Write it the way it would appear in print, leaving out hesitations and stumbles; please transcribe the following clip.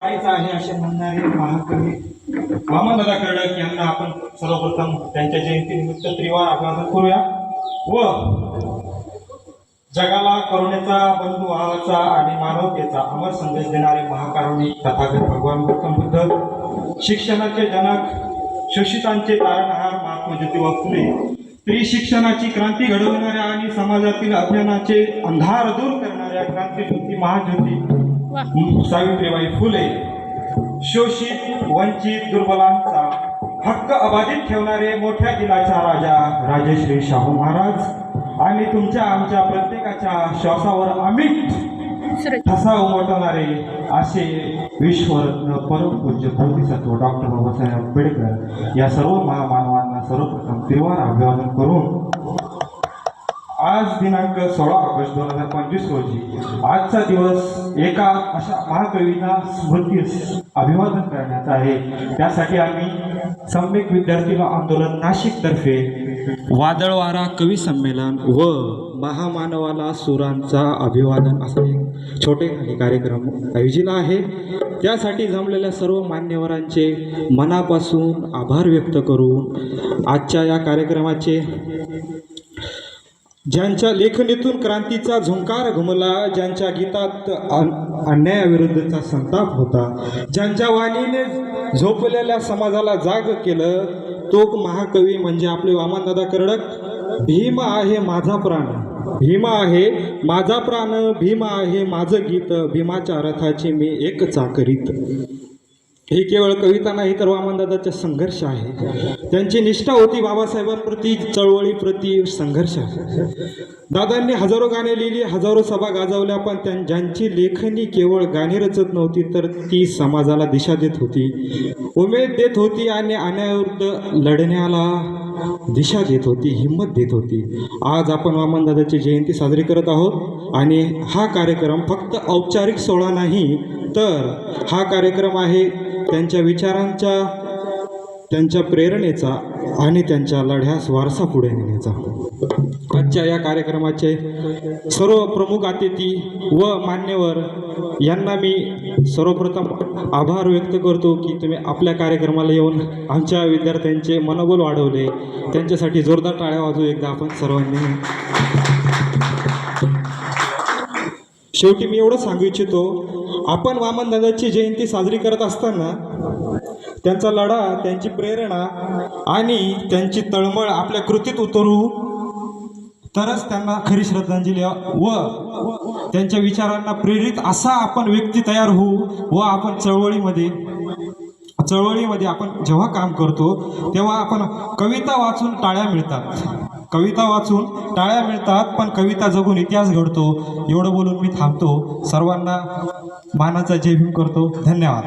काहीच आहे असे म्हणणारे महाकवी वामनदादा कर्डक यांना आपण सर्वप्रथम त्यांच्या जयंतीनिमित्त त्रिवार अभिवादन करूया व जगाला करुणेचा बंधू भावाचा आणि मानवतेचा अमर संदेश देणारे महाकारुणिक तथागत भगवान गौतम बुद्ध, शिक्षणाचे जनक, शोषितांचे तारणहार महात्मा ज्योतिबा फुले, स्त्री शिक्षणाची क्रांती घडवणाऱ्या आणि समाजातील अज्ञानाचे अंधार दूर करणाऱ्या क्रांतीज्योती महाज्योती सावित्रीबाई फुले, शोषित वंचित दुर्बलांचा हक्क अबाधित ठेवणारे मोठ्या दिलाचा राजा राजश्री शाहू महाराज आणि तुमच्या आमच्या प्रत्येकाच्या श्वासावर अमिट ठसा उमटवणारे असे विश्वरत्न परमपूज्य बोधिसत्व डॉक्टर बाबासाहेब आंबेडकर या सर्व महामानवांना सर्वप्रथम त्रिवार अभिवादन करून आज दिनांक 16 ऑगस्ट 2025 रोजी आजचा दिवस एका अशा महाकवींना स्मृतीस अभिवादन करण्याचा आहे। त्यासाठी आम्ही सम्यक विद्यार्थी आंदोलन नाशिक तर्फे वादळवारा कवी संमेलन व महामानवाला सुरांचा अभिवादन असा एक छोटेखानी कार्यक्रम आयोजित आहे। त्यासाठी जमलेल्या सर्व मान्यवरांचे मनापासून आभार व्यक्त करून आजच्या या कार्यक्रमाचे ज्यांच्या लेखणीतून क्रांतीचा झुंकार घुमला, ज्यांच्या गीतात अन्यायाविरुद्धचा संताप होता, ज्यांच्या वाणीने झोपलेल्या समाजाला जाग केलं, तो महाकवी म्हणजे आपले वामनदादा कर्डक। भीम आहे माझा प्राण, भीम आहे माझा प्राण, भीम आहे माझं गीत, भीमाच्या रथाची मी एक चाकरीत। ही केवळ कविता नाही तर वामनदादाचा संघर्ष आहे। त्यांची निष्ठा होती बाबासाहेबांप्रती, चळवळीप्रती संघर्ष। दादांनी हजारो गाणे लिहिली, हजारो सभा गाजवल्या, पण ज्यांची लेखणी केवळ गाणी रचत नव्हती तर ती समाजाला दिशा देत होती, उमेद देत होती आणि अन्यायाविरुद्ध लढण्याला दिशा देत होती, हिंमत देत होती। आज आपण वामनदादाची जयंती साजरी करत आहोत आणि हा कार्यक्रम फक्त औपचारिक सोहळा नाही तर हा कार्यक्रम आहे त्यांच्या विचारांचा, त्यांच्या प्रेरणेचा आणि त्यांच्या लढ्यास वारसा पुढे नेण्याचा। आजच्या या कार्यक्रमाचे सर्व प्रमुख अतिथी व मान्यवर यांना मी सर्वप्रथम आभार व्यक्त करतो की तुम्ही आपल्या कार्यक्रमाला येऊन आमच्या विद्यार्थ्यांचे मनोबल वाढवले। त्यांच्यासाठी जोरदार टाळ्या वाजवू एकदा आपण सर्वांनी। शेवटी मी एवढं सांगू इच्छितो, आपण वामनदादाची जयंती साजरी करत असताना त्यांचा लढा, त्यांची प्रेरणा आणि त्यांची तळमळ आपल्या कृतीत उतरू तरच त्यांना खरी श्रद्धांजली व त्यांच्या विचारांना प्रेरित असा आपण व्यक्ती तयार होऊ व आपण चळवळीमध्ये आपण जेव्हा काम करतो तेव्हा आपण कविता वाचून टाळ्या मिळतात, कविता वाचून टाळ्या मिळतात, पण कविता जगून इतिहास घडतो। एवढं बोलून मी थांबतो। सर्वांना मानाचा जय भीम करतो। धन्यवाद।